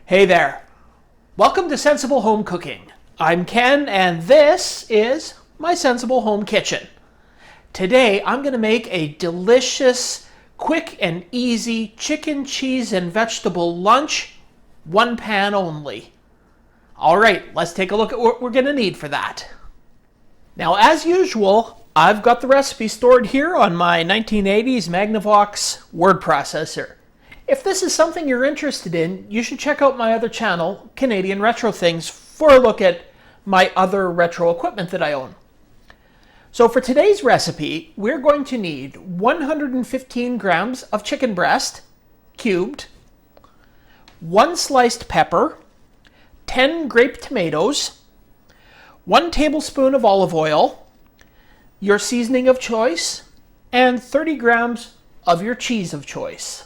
Hey there. Welcome to Sensible Home Cooking. I'm Ken and this is my Sensible Home Kitchen. Today I'm going to make a delicious, quick and easy chicken, cheese and vegetable lunch, one pan only. All right, let's take a look at what we're going to need for that. Now, as usual, I've got the recipe stored here on my 1980s Magnavox word processor. If this is something you're interested in, you should check out my other channel, Canadian Retro Things, for a look at my other retro equipment that I own. So for today's recipe, we're going to need 115 grams of chicken breast, cubed, 1 sliced pepper, 10 grape tomatoes, 1 tablespoon of olive oil, your seasoning of choice, and 30 grams of your cheese of choice.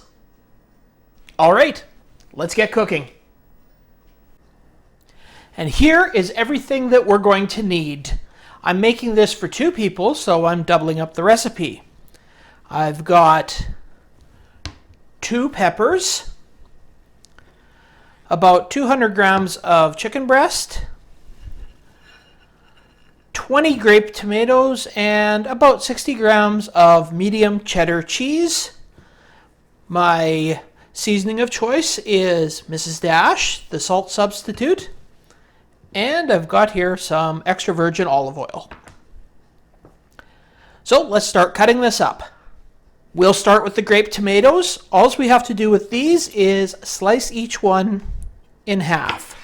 All right, let's get cooking. And here is everything that we're going to need. I'm making this for 2 people, so I'm doubling up the recipe. I've got 2 peppers, about 200 grams of chicken breast, 20 grape tomatoes, and about 60 grams of medium cheddar cheese. My seasoning of choice is Mrs. Dash, the salt substitute. And I've got here some extra virgin olive oil. So let's start cutting this up. We'll start with the grape tomatoes. All we have to do with these is slice each one in half.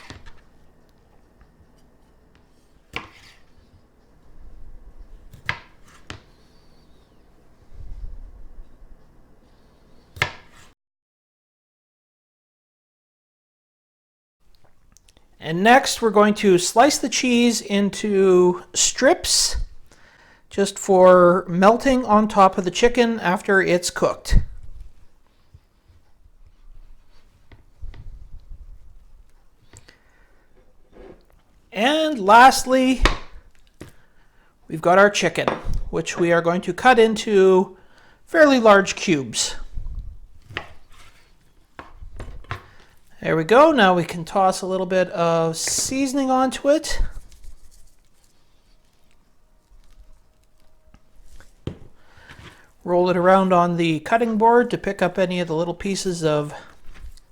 And next we're going to slice the cheese into strips just for melting on top of the chicken after it's cooked. And lastly, we've got our chicken, which we are going to cut into fairly large cubes. There we go. Now we can toss a little bit of seasoning onto it. Roll it around on the cutting board to pick up any of the little pieces of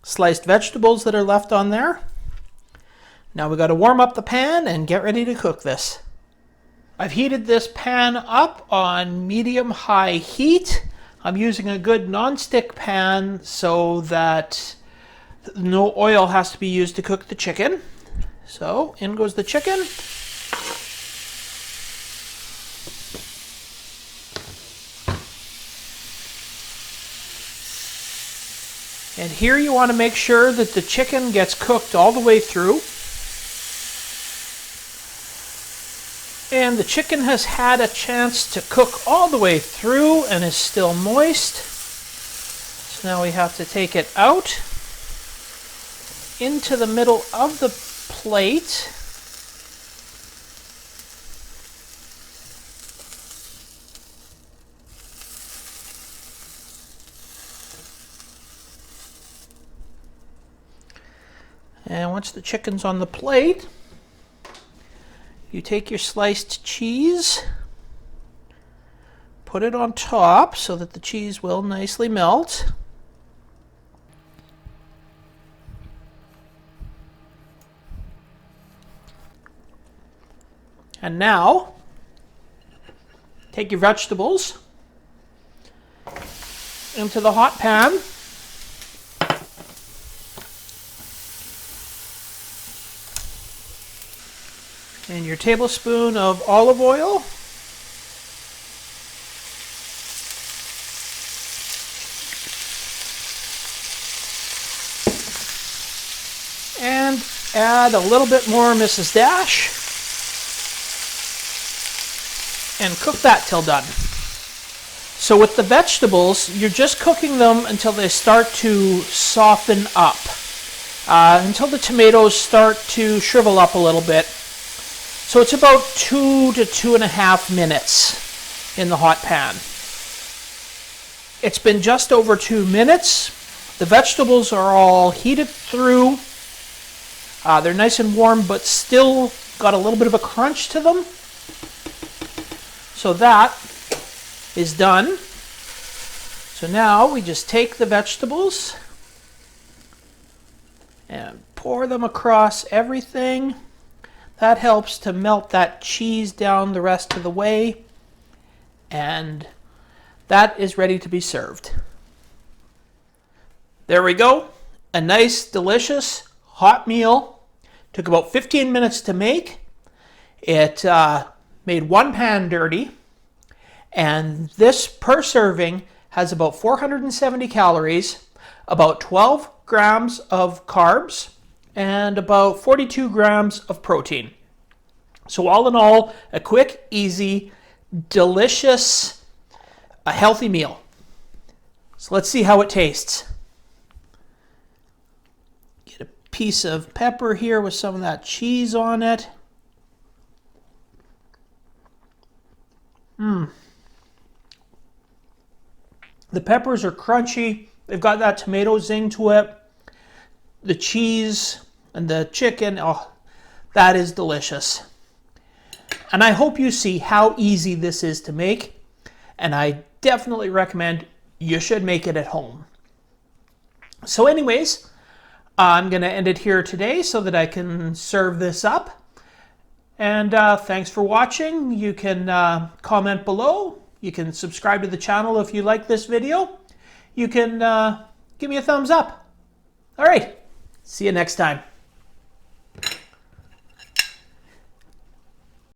sliced vegetables that are left on there. Now we've got to warm up the pan and get ready to cook this. I've heated this pan up on medium-high heat. I'm using a good non-stick pan so that no oil has to be used to cook the chicken. So in goes the chicken. And here you want to make sure that the chicken gets cooked all the way through. And the chicken has had a chance to cook all the way through and is still moist. So now we have to take it out into the middle of the plate. And once the chicken's on the plate, you take your sliced cheese, put it on top so that the cheese will nicely melt. And now, take your vegetables into the hot pan. And your tablespoon of olive oil. And add a little bit more Mrs. Dash. And cook that till done. So with the vegetables, you're just cooking them until they start to soften up, until the tomatoes start to shrivel up a little bit. So it's about 2 to 2.5 minutes in the hot pan. It's been just over 2 minutes. The vegetables are all heated through They're nice and warm, but still got a little bit of a crunch to them. So that is done. So now we just take the vegetables and pour them across everything. That helps to melt that cheese down the rest of the way. And that is ready to be served. There we go. A nice, delicious, hot meal. Took about 15 minutes to make. It made one pan dirty. And this per serving has about 470 calories, about 12 grams of carbs, and about 42 grams of protein. So all in all, a quick, easy, delicious, a healthy meal. So let's see how it tastes. Get a piece of pepper here with some of that cheese on it. The peppers are crunchy. They've got that tomato zing to it. The cheese and the chicken, oh, that is delicious. And I hope you see how easy this is to make. And I definitely recommend you should make it at home. So anyways, I'm going to end it here today so that I can serve this up. And thanks for watching. You can comment below. You can subscribe to the channel if you like this video. You can give me a thumbs up. All right. See you next time.